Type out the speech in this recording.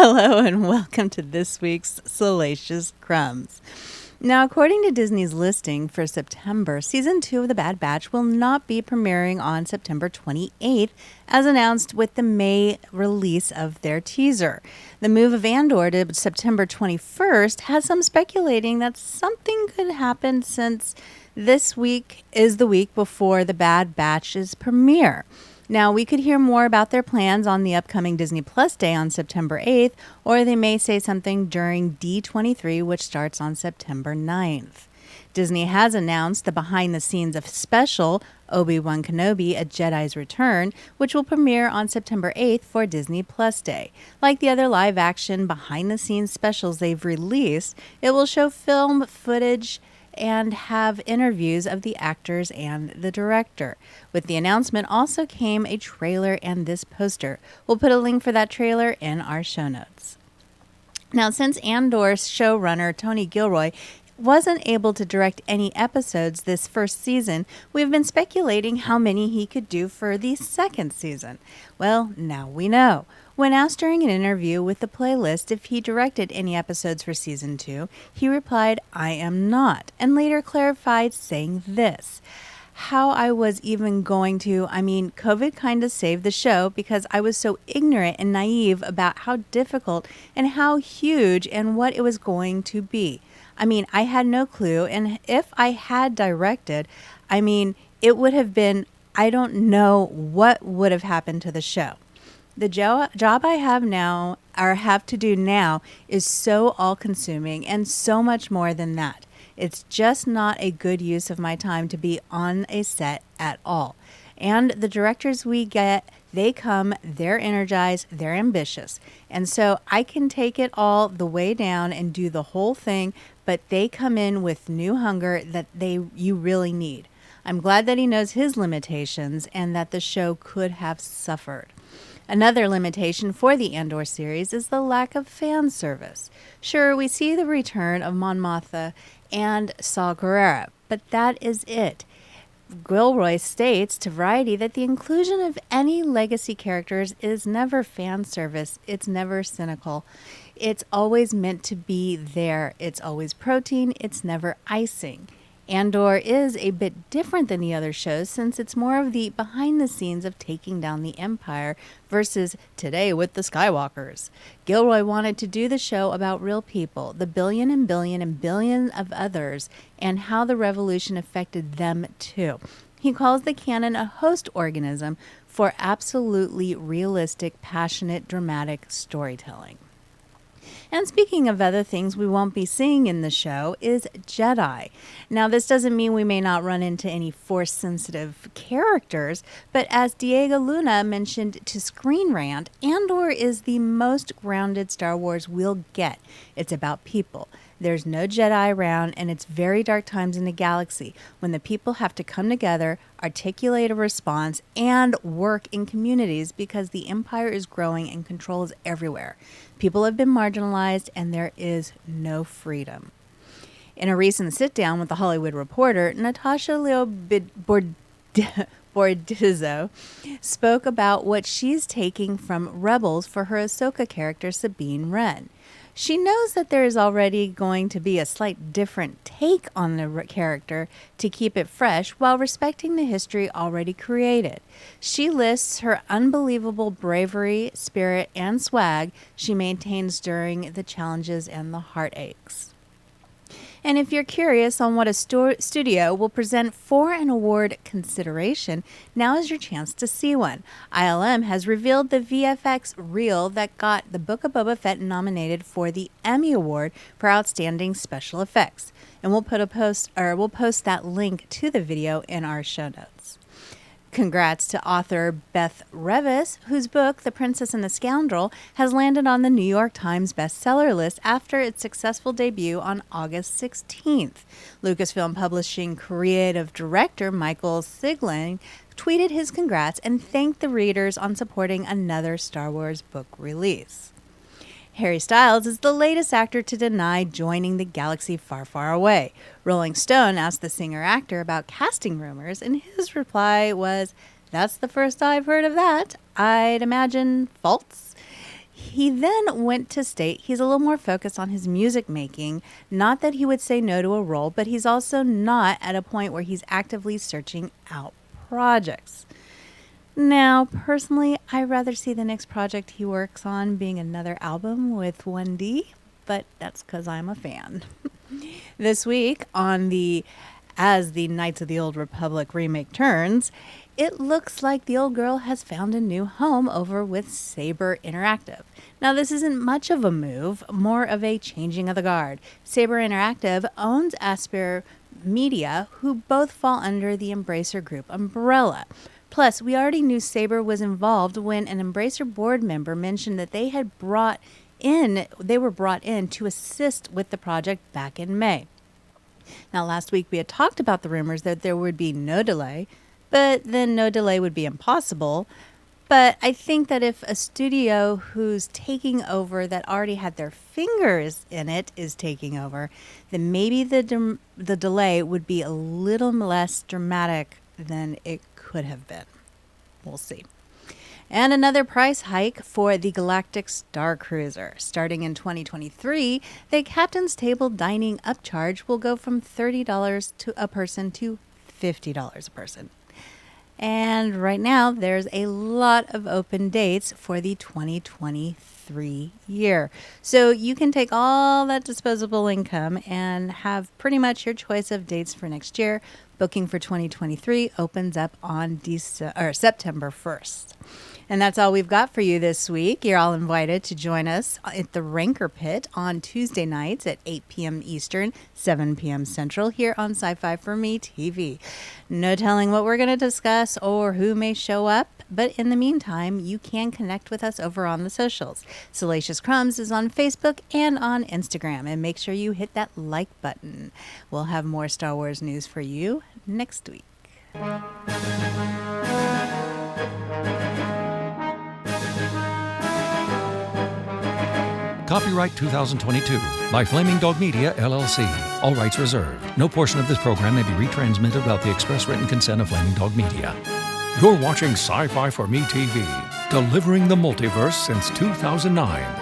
Hello and welcome to this week's Salacious Crumbs. Now, according to Disney's listing for September, Season 2 of The Bad Batch will not be premiering on September 28th, as announced with the May release of their teaser. The move of ANDOR to September 21st has some speculating that something could happen since this week is the week before The Bad Batch's premiere. Now, we could hear more about their plans on the upcoming Disney Plus Day on September 8th, or they may say something during D23, which starts on September 9th. Disney has announced the behind-the-scenes of special Obi-Wan Kenobi, A Jedi's Return, which will premiere on September 8th for Disney Plus Day. Like the other live-action behind-the-scenes specials they've released, it will show film footage and have interviews of the actors and the director. With the announcement also came a trailer and this poster. We'll put a link for that trailer in our show notes. Now, since Andor's showrunner Tony Gilroy wasn't able to direct any episodes this first season, we've been speculating how many he could do for the second season. Well, now we know. When asked during an interview with the playlist if he directed any episodes for Season 2, he replied, "I am not," and later clarified saying this: "How I was even going to, COVID kind of saved the show because I was so ignorant and naive about how difficult and how huge and what it was going to be. I had no clue, and if I had directed, it would have been, I don't know what would have happened to the show. The job I have now, or have to do now, is so all-consuming and so much more than that. It's just not a good use of my time to be on a set at all. And the directors we get, they come, they're energized, they're ambitious. And so I can take it all the way down and do the whole thing, but they come in with new hunger that you really need. I'm glad that he knows his limitations and that the show could have suffered." Another limitation for the Andor series is the lack of fan service. Sure, we see the return of Mon Mothma and Saw Gerrera, but that is it. Gilroy states to Variety that the inclusion of any legacy characters is never fan service. It's never cynical. It's always meant to be there. It's always protein. It's never icing. Andor is a bit different than the other shows since it's more of the behind the scenes of taking down the Empire versus Today with the Skywalkers. Gilroy wanted to do the show about real people, the billion and billion of others, and how the revolution affected them too. He calls the canon a host organism for absolutely realistic, passionate, dramatic storytelling. And speaking of other things we won't be seeing in the show is Jedi. Now, this doesn't mean we may not run into any Force-sensitive characters, but as Diego Luna mentioned to Screen Rant, Andor is the most grounded Star Wars we'll get. It's about people. There's no Jedi around, and it's very dark times in the galaxy when the people have to come together, articulate a response, and work in communities because the Empire is growing and control is everywhere. People have been marginalized, and there is no freedom. In a recent sit-down with The Hollywood Reporter, Natasha Bordizzo spoke about what she's taking from Rebels for her Ahsoka character Sabine Wren. She knows that there is already going to be a slight different take on the character to keep it fresh while respecting the history already created. She lists her unbelievable bravery, spirit, and swag she maintains during the challenges and the heartaches. And if you're curious on what a studio will present for an award consideration, now is your chance to see one. ILM has revealed the VFX reel that got the Book of Boba Fett nominated for the Emmy Award for Outstanding Special Effects. And we'll post that link to the video in our show notes. Congrats to author Beth Revis, whose book, The Princess and the Scoundrel, has landed on the New York Times bestseller list after its successful debut on August 16th. Lucasfilm Publishing creative director Michael Sigling tweeted his congrats and thanked the readers on supporting another Star Wars book release. Harry Styles is the latest actor to deny joining the galaxy far, far away. Rolling Stone asked the singer-actor about casting rumors, and his reply was, "That's the first I've heard of that. I'd imagine false." He then went to state he's a little more focused on his music making. Not that he would say no to a role, but he's also not at a point where he's actively searching out projects. Now, personally, I'd rather see the next project he works on being another album with 1D, but that's because I'm a fan. This week, as the Knights of the Old Republic remake turns, it looks like the old girl has found a new home over with Saber Interactive. Now, this isn't much of a move, more of a changing of the guard. Saber Interactive owns Asper Media, who both fall under the Embracer Group umbrella. Plus, we already knew Saber was involved when an Embracer board member mentioned that they were brought in to assist with the project back in May. Now, last week we had talked about the rumors that there would be no delay, but then no delay would be impossible. But I think that if a studio who's taking over that already had their fingers in it is taking over, then maybe the delay would be a little less dramatic than it could have been. We'll see. And another price hike for the Galactic Starcruiser. Starting in 2023, the captain's table dining upcharge will go from $30 a person to $50 a person. And right now, there's a lot of open dates for the 2023 year. So you can take all that disposable income and have pretty much your choice of dates for next year. Booking for 2023 opens up on September 1st. And that's all we've got for you this week. You're all invited to join us at the Ranker Pit on Tuesday nights at 8 p.m. Eastern, 7 p.m. Central here on Sci-Fi For Me TV. No telling what we're going to discuss or who may show up, but in the meantime, you can connect with us over on the socials. Salacious Crumbs is on Facebook and on Instagram, and make sure you hit that like button. We'll have more Star Wars news for you next week. Copyright 2022 by Flaming Dog Media, LLC. All rights reserved. No portion of this program may be retransmitted without the express written consent of Flaming Dog Media. You're watching Sci-Fi For Me TV, delivering the multiverse since 2009.